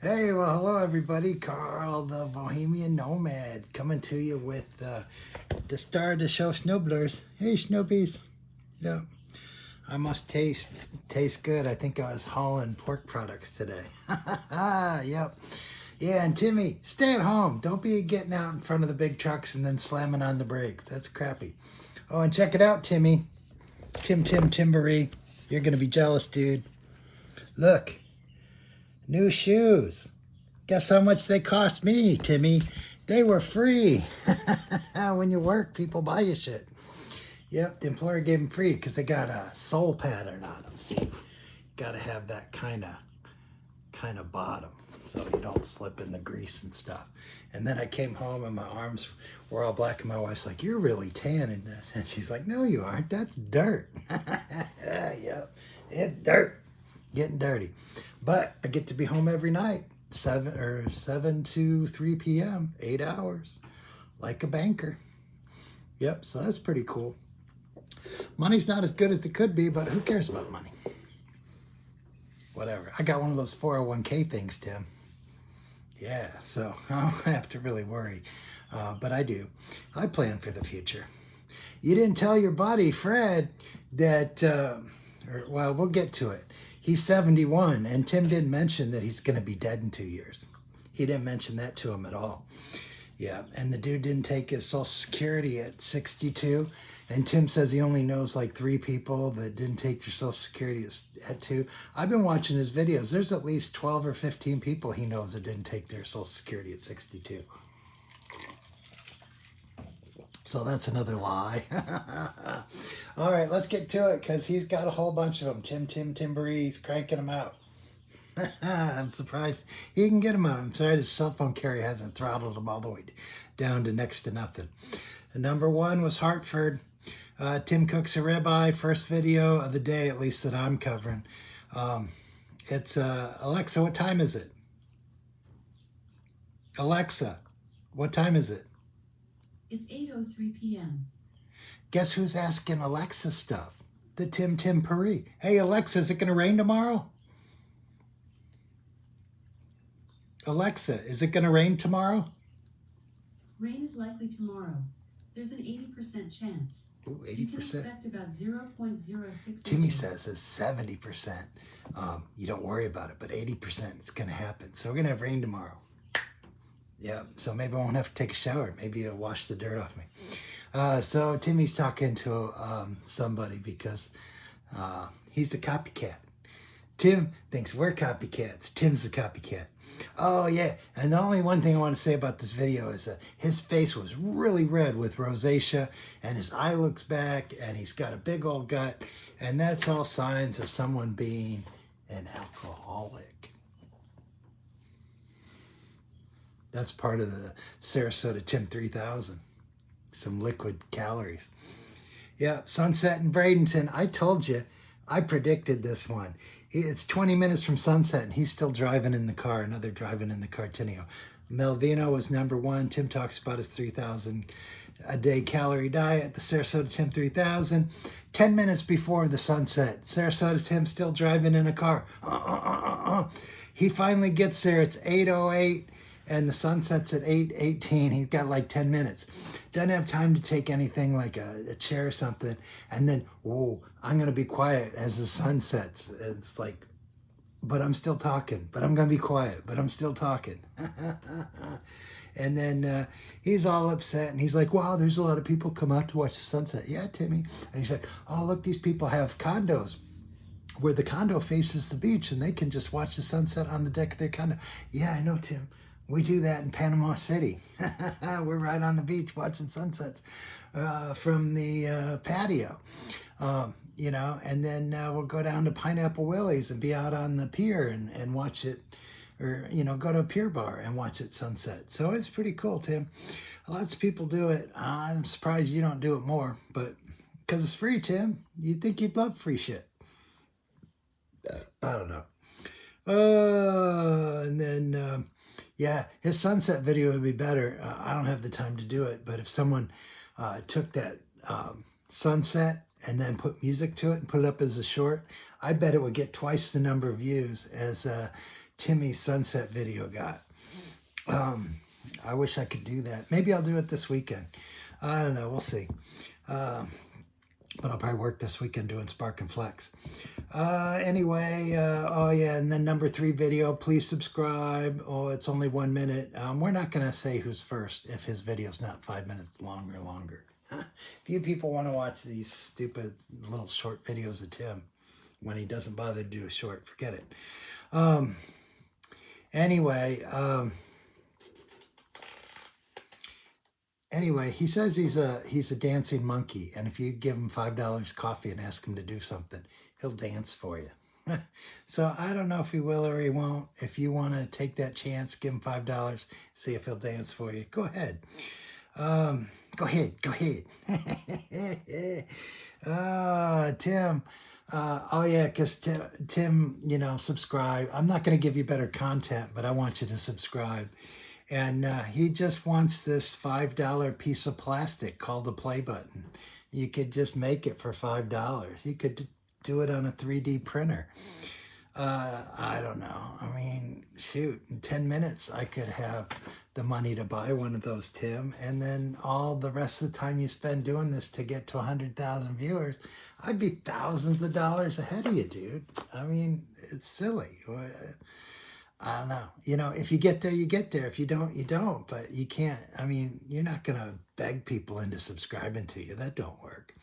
Hey, well, hello everybody. Karl the Bohemian Nomad coming to you with the star of the show, Snowblers. Hey, Snowpies. Yeah, I must taste good. I think I was hauling pork products today. Yep. Yeah, and Timmy, stay at home. Don't be getting out in front of the big trucks and then slamming on the brakes. That's crappy. Oh, and check it out, Timmy. Timbery. You're going to be jealous, dude. Look, new shoes. Guess how much they cost me, Timmy? They were free. When you work, people buy you shit. Yep, the employer gave them free because they got a sole pattern on them. See, got to have that kind of bottom so you don't slip in the grease and stuff. And then I came home and my arms were all black and my wife's like, "You're really tan in this." And she's like, "No, you aren't. That's dirt." Yep, it's dirt. Getting dirty. But I get to be home every night. 7 to 3 p.m., 8 hours, like a banker. Yep, so that's pretty cool. Money's not as good as it could be, but who cares about money? Whatever. I got one of those 401k things, Tim. Yeah, so I don't have to really worry, but I do. I plan for the future. You didn't tell your buddy, Fred, that, well, we'll get to it. He's 71, and Tim didn't mention that he's going to be dead in 2 years. He didn't mention that to him at all. Yeah, and the dude didn't take his Social Security at 62, and Tim says he only knows like 3 people that didn't take their Social Security at 2. I've been watching his videos. There's at least 12 or 15 people he knows that didn't take their Social Security at 62. So that's another lie. All right, let's get to it because he's got a whole bunch of them. Timbery, he's cranking them out. I'm surprised he can get them out. I'm sorry his cell phone carrier hasn't throttled him all the way down to next to nothing. Number 1 was Hartford. Tim cooks a ribeye. First video of the day, at least that I'm covering. It's Alexa, what time is it? Alexa, what time is it? It's 8:03 p.m. Guess who's asking Alexa stuff? The Timbery. Hey, Alexa, is it going to rain tomorrow? Alexa, is it going to rain tomorrow? Rain is likely tomorrow. There's an 80% chance. Ooh, 80%. You can expect about 0.06 Timmy inches. says it's 70%. You don't worry about it, but 80% it's going to happen. So we're going to have rain tomorrow. Yeah, so maybe I won't have to take a shower. Maybe it'll wash the dirt off me. So Timmy's talking to somebody because he's the copycat. Tim thinks we're copycats. Tim's the copycat. Oh, yeah. And the only one thing I want to say about this video is that his face was really red with rosacea, and his eye looks back, and he's got a big old gut, and that's all signs of someone being an alcoholic. That's part of the Sarasota Tim 3000. Some liquid calories. Yeah, Sunset in Bradenton. I told you, I predicted this one. It's 20 minutes from Sunset, and he's still driving in the car. Another driving in the Cartinio. Melvino was number 1. Tim talks about his 3,000 a day calorie diet. The Sarasota Tim 3000. 10 minutes before the sunset. Sarasota Tim still driving in a car. He finally gets there. It's 8:08. And the sunset's at 8:18. He's got like 10 minutes. Doesn't have time to take anything like a chair or something. And then, oh, I'm going to be quiet as the sun sets. It's like, but I'm still talking. But I'm going to be quiet. But I'm still talking. And then he's all upset. And he's like, wow, there's a lot of people come out to watch the sunset. Yeah, Timmy. And he's like, oh, look, these people have condos where the condo faces the beach. And they can just watch the sunset on the deck of their condo. Yeah, I know, Tim. We do that in Panama City. We're right on the beach watching sunsets from the patio, you know, and then we'll go down to Pineapple Willie's and be out on the pier and watch it, or, you know, go to a pier bar and watch it sunset. So it's pretty cool, Tim. Lots of people do it. I'm surprised you don't do it more, but because it's free, Tim. You'd think you'd love free shit. I don't know. And then... yeah, his sunset video would be better. I don't have the time to do it, but if someone took that sunset and then put music to it and put it up as a short, I bet it would get twice the number of views as Timmy's sunset video got. I wish I could do that. Maybe I'll do it this weekend. I don't know. We'll see. But I'll probably work this weekend doing Spark and Flex. Anyway, oh yeah, and then number 3 video, please subscribe. Oh, it's only 1 minute. We're not going to say who's first if his video's not 5 minutes long or longer. If you people want to watch these stupid little short videos of Tim when he doesn't bother to do a short, forget it. Anyway, he says he's a dancing monkey, and if you give him $5 coffee and ask him to do something, he'll dance for you. So I don't know if he will or he won't. If you want to take that chance, give him $5, see if he'll dance for you. Go ahead. Go ahead. Tim. Oh yeah, because Tim, subscribe. I'm not going to give you better content, but I want you to subscribe. And he just wants this $5 piece of plastic called a play button. You could just make it for $5. You could do it on a 3D printer. I don't know. I mean, shoot, in 10 minutes, I could have the money to buy one of those, Tim. And then all the rest of the time you spend doing this to get to 100,000 viewers, I'd be thousands of dollars ahead of you, dude. I mean, it's silly. I don't know. If you get there, you get there. If you don't, you don't. But you can't. I mean, you're not going to beg people into subscribing to you. That don't work.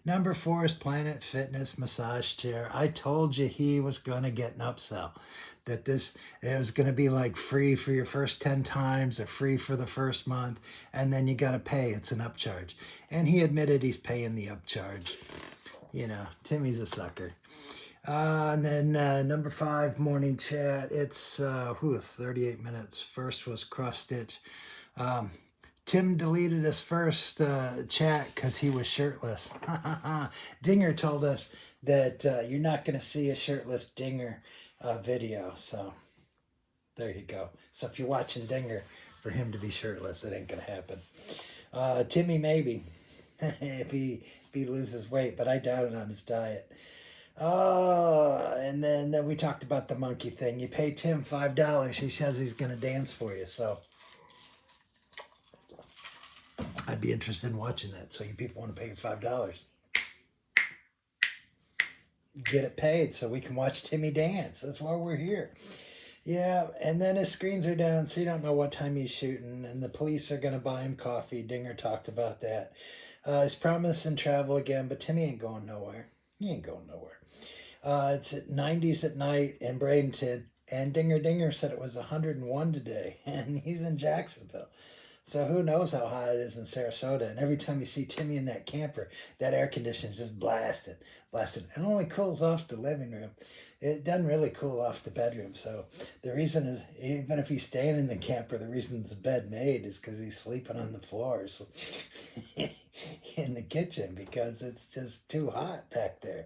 Number 4 is Planet Fitness massage chair. I told you he was going to get an upsell. That it was going to be like free for your first 10 times or free for the first month. And then you got to pay. It's an upcharge. And he admitted he's paying the upcharge. Timmy's a sucker. And then number 5, morning chat. It's 38 minutes. First was cross stitch. Tim deleted his first chat because he was shirtless. Dinger told us that you're not going to see a shirtless Dinger video. So there you go. So if you're watching Dinger, for him to be shirtless, it ain't going to happen. Timmy maybe if he loses weight, but I doubt it on his diet. And then we talked about the monkey thing. You pay Tim $5. He says he's going to dance for you. So I'd be interested in watching that. So you people want to pay your $5. Get it paid so we can watch Timmy dance. That's why we're here. Yeah, and then his screens are down, so you don't know what time he's shooting. And the police are going to buy him coffee. Dinger talked about that. He's promising travel again, but Timmy ain't going nowhere. He ain't going nowhere. It's at 90s at night in Bradenton, and Dinger said it was 101 today, and he's in Jacksonville. So who knows how hot it is in Sarasota. And every time you see Timmy in that camper, that air conditioner is just blasted. It only cools off the living room. It doesn't really cool off the bedroom. So the reason is, even if he's staying in the camper, the reason it's bed made is because he's sleeping on the floors in the kitchen because it's just too hot back there.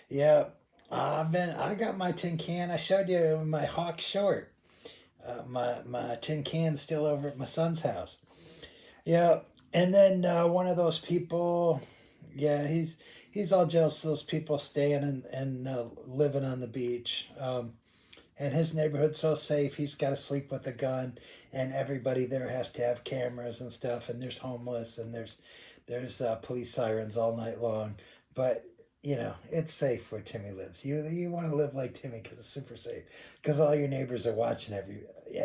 Yeah, I got my tin can. I showed you my Hawk short. My tin can's still over at my son's house. Yeah, and then one of those people, yeah, he's all jealous of those people staying and living on the beach. And his neighborhood's so safe, he's got to sleep with a gun, and everybody there has to have cameras and stuff, and there's homeless, and there's police sirens all night long. But it's safe where Timmy lives. You want to live like Timmy because it's super safe. Because all your neighbors are watching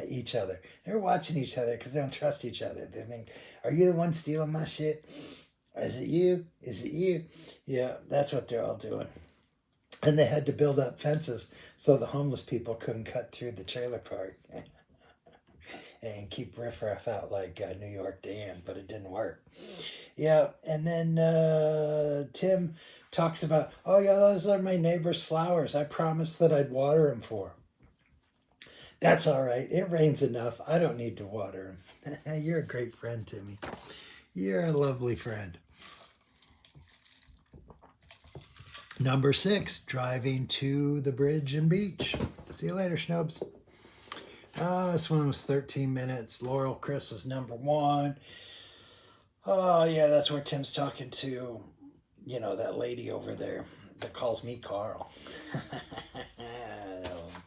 each other. They're watching each other because they don't trust each other. They think, are you the one stealing my shit? Or is it you? Is it you? Yeah, that's what they're all doing. And they had to build up fences so the homeless people couldn't cut through the trailer park and keep riffraff out like New York Dan, but it didn't work. Yeah, and then Tim talks about, oh yeah, those are my neighbor's flowers. I promised that I'd water them for him. That's all right. It rains enough. I don't need to water them. You're a great friend, Timmy. You're a lovely friend. Number 6, driving to the bridge and beach. See you later, Schnubs. This one was 13 minutes. Laurel Chris was number 1. Oh, yeah, that's where Tim's talking to, that lady over there that calls me Carl.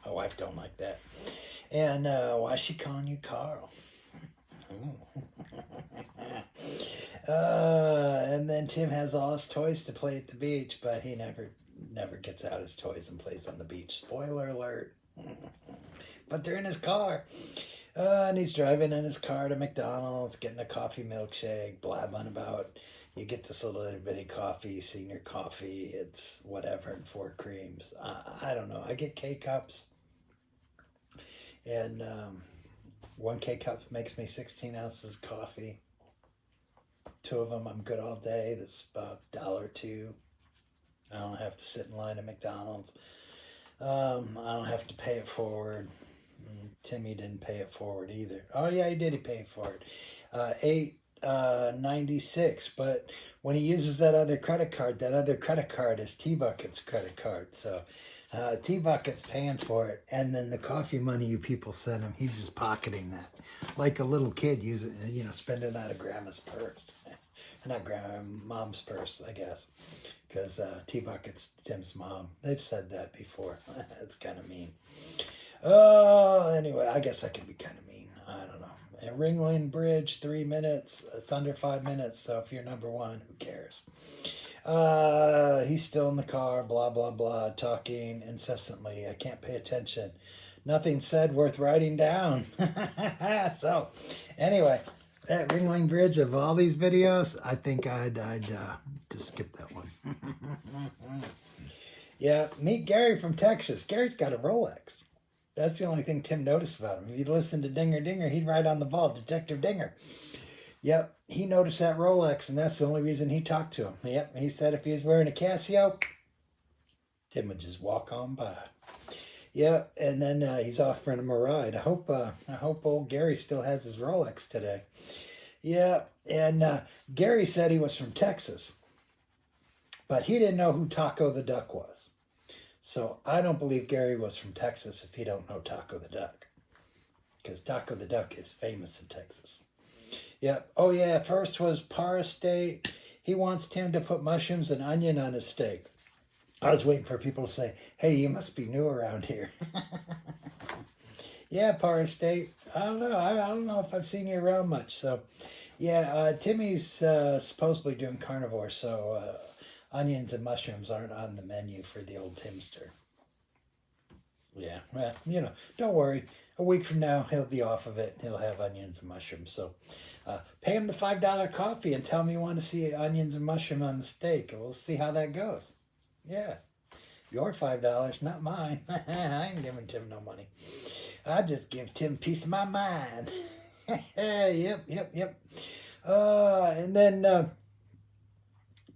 My wife don't like that. And why is she calling you Carl? And then Tim has all his toys to play at the beach, but he never gets out his toys and plays on the beach. Spoiler alert. But they're in his car. And he's driving in his car to McDonald's, getting a coffee milkshake, blabbing about, you get this little itty bitty coffee, senior coffee, it's whatever, and 4 creams. I don't know. I get K-Cups. And 1 K-Cup makes me 16 ounces of coffee. 2 of them, I'm good all day. That's about $1 or $2. I don't have to sit in line at McDonald's. I don't have to pay it forward. Timmy didn't pay it forward either. Oh yeah, he did. He paid for it. $8.96. But when he uses that other credit card is T-Bucket's credit card. So T-Bucket's paying for it, and then the coffee money you people send him, he's just pocketing that, like a little kid using, spending out of grandma's purse, not grandma, mom's purse, I guess, because T-Bucket's Tim's mom. They've said that before. It's kind of mean. Oh, anyway, I guess I can be kind of mean. I don't know. And Ringling Bridge, 3 minutes. It's under 5 minutes, so if you're number 1, who cares? He's still in the car, blah, blah, blah, talking incessantly. I can't pay attention. Nothing said worth writing down. So, anyway, that Ringling Bridge of all these videos, I think I'd just skip that one. Yeah, meet Gary from Texas. Gary's got a Rolex. That's the only thing Tim noticed about him. If you'd listen to Dinger Dinger, he'd right on the ball. Detective Dinger. Yep, he noticed that Rolex, and that's the only reason he talked to him. Yep, he said if he was wearing a Casio, Tim would just walk on by. Yep, and then he's offering him a ride. I hope old Gary still has his Rolex today. Yeah, and Gary said he was from Texas, but he didn't know who Taco the Duck was. So I don't believe Gary was from Texas if he don't know Taco the Duck, because Taco the Duck is famous in Texas. Yeah. Oh yeah. First was Parra steak. He wants Tim to put mushrooms and onion on his steak. I was waiting for people to say, "Hey, you must be new around here." Yeah, Parra steak. I don't know. I don't know if I've seen you around much. So, yeah. Timmy's supposedly doing carnivore, so onions and mushrooms aren't on the menu for the old Timster. Yeah, well, don't worry. A week from now, he'll be off of it. He'll have onions and mushrooms. So pay him the $5 coffee and tell him you want to see onions and mushroom on the steak, and we'll see how that goes. Yeah, your $5, not mine. I ain't giving Tim no money. I just give Tim peace of my mind. Yep. And then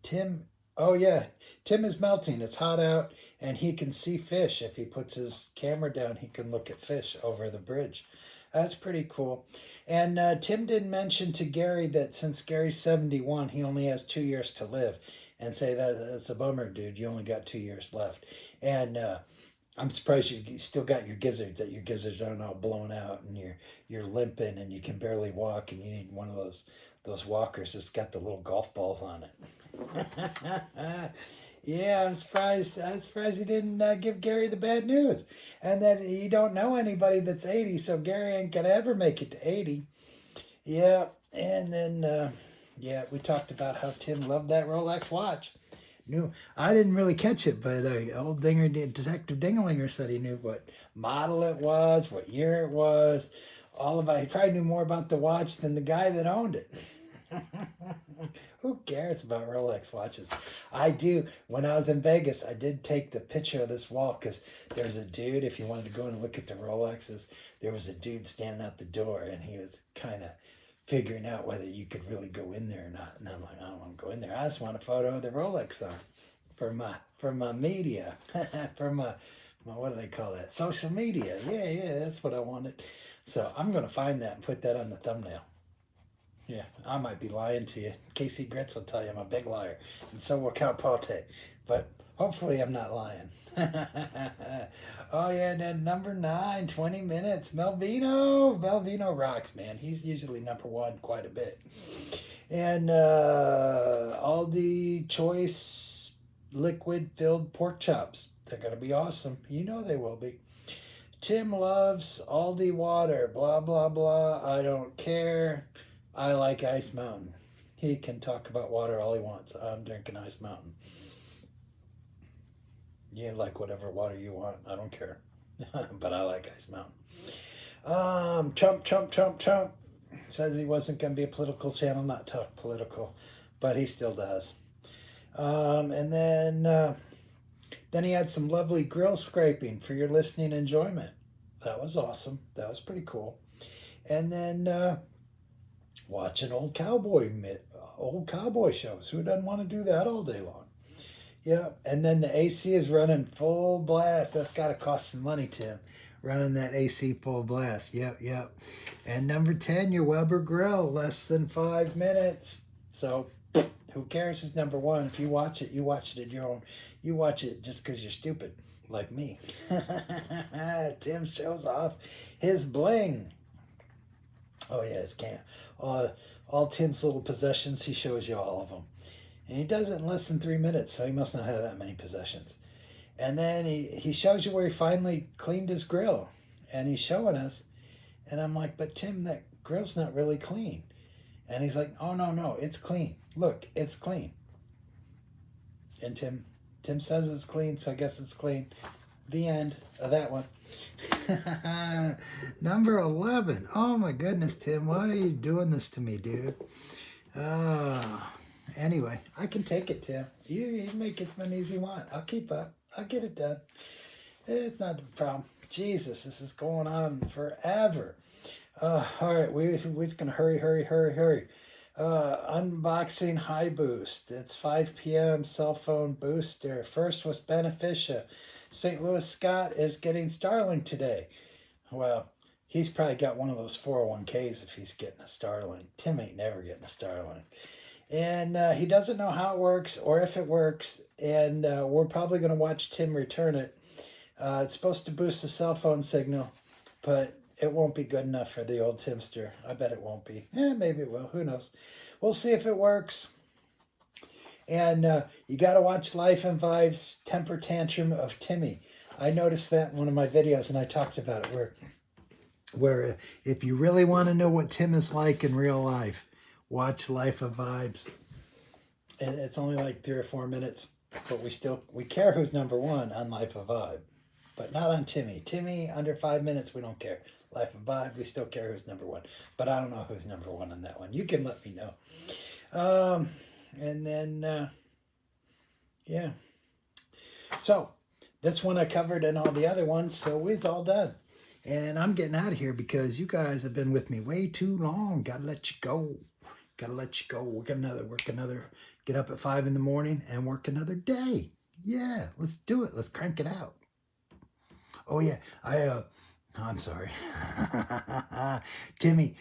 Tim... Oh, yeah. Tim is melting. It's hot out, and he can see fish. If he puts his camera down, he can look at fish over the bridge. That's pretty cool. And Tim didn't mention to Gary that since Gary's 71, he only has 2 years to live, and say that's a bummer, dude. You only got 2 years left. And I'm surprised you still got your gizzards, that your gizzards aren't all blown out, and you're limping, and you can barely walk, and you need one of those walkers that's got the little golf balls on it. Yeah, I'm surprised he didn't give Gary the bad news. And then you don't know anybody that's 80, so Gary ain't gonna ever make it to 80. Yeah, and then we talked about how Tim loved that Rolex watch. I didn't really catch it, but old Detective Dinglinger said he knew what model it was, what year it was, all about. He probably knew more about the watch than the guy that owned it. Who cares about Rolex watches? I do. When I was in Vegas, I did take the picture of this wall because there was a dude, if you wanted to go and look at the Rolexes, there was a dude standing at the door, and he was kind of figuring out whether you could really go in there or not. And I'm like, I don't want to go in there. I just want a photo of the Rolex on for my media, for my what do they call that? Social media. Yeah, that's what I wanted. So I'm going to find that and put that on the thumbnail. Yeah, I might be lying to you. Casey Gritz will tell you I'm a big liar, and so will Calpote. But hopefully I'm not lying. Oh, yeah, and then number 9, 20 minutes. Melvino. Melvino rocks, man. He's usually number 1 quite a bit. And Aldi Choice liquid-filled pork chops. They're going to be awesome. You know they will be. Tim loves Aldi water, blah, blah, blah. I don't care. I like Ice Mountain. He can talk about water all he wants. I'm drinking Ice Mountain. You like whatever water you want. I don't care. But I like Ice Mountain. Trump says he wasn't going to be a political channel, not talk political, but he still does. And then he had some lovely grill scraping for your listening enjoyment. That was awesome. That was pretty cool. And then watching old cowboy shows. Who doesn't want to do that all day long? Yeah. And then the AC is running full blast. That's got to cost some money, Tim. Running that AC full blast. Yep. And number 10, your Weber grill, less than 5 minutes. So who cares who's number one? If you watch it, you watch it at your own. You watch it just because you're stupid, like me. Tim shows off his bling. Oh yeah, his can. All Tim's little possessions, he shows you all of them. And he does it in less than 3 minutes, so he must not have that many possessions. And then he shows you where he finally cleaned his grill. And he's showing us. And I'm like, but Tim, that grill's not really clean. And he's like, oh, no, it's clean. Look, it's clean. And Tim says it's clean, so I guess it's clean. The end of that one. Number 11. Oh, my goodness, Tim. Why are you doing this to me, dude? Anyway, I can take it, Tim. You make it as many as you want. I'll keep up. I'll get it done. It's not a problem. Jesus, this is going on forever. All right, we're just going to hurry. Unboxing High Boost. It's 5 p.m. cell phone booster. First was Beneficia. St. Louis Scott is getting Starlink today. Well, he's probably got one of those 401ks if he's getting a Starlink. Tim ain't never getting a Starlink. And he doesn't know how it works or if it works. And we're probably going to watch Tim return it. It's supposed to boost the cell phone signal, but it won't be good enough for the old Timster. I bet it won't be. Maybe it will. Who knows? We'll see if it works. And you got to watch Life and Vibe's temper tantrum of Timmy. I noticed that in one of my videos, and I talked about it, where if you really want to know what Tim is like in real life, watch Life of Vibes. And it's only like 3 or 4 minutes, but we care who's number one on Life of Vibe, but not on Timmy. Timmy, under 5 minutes, we don't care. Life of Vibe, we still care who's number one, but I don't know who's number one on that one. You can let me know. And then, yeah. So this one I covered and all the other ones, so we're all done. And I'm getting out of here because you guys have been with me way too long. Gotta let you go. Get up at 5 in the morning and work another day. Yeah, let's do it. Let's crank it out. Oh yeah, I'm sorry. Timmy,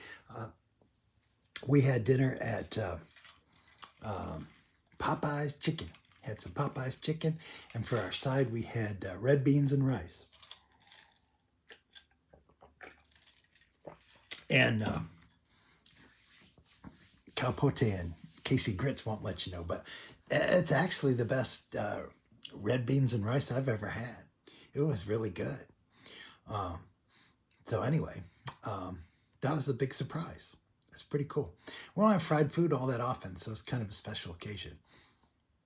we had dinner at Popeye's Chicken. Had some Popeye's Chicken, and for our side we had red beans and rice. And Capote and Casey Grits won't let you know, but it's actually the best red beans and rice I've ever had. It was really good. So anyway, that was a big surprise. It's pretty cool. We don't have fried food all that often, so it's kind of a special occasion.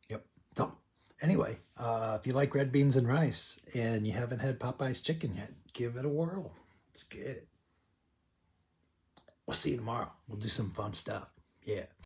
Yep. So anyway, if you like red beans and rice and you haven't had Popeye's Chicken yet, give it a whirl. It's good. We'll see you tomorrow. We'll do some fun stuff. Yeah.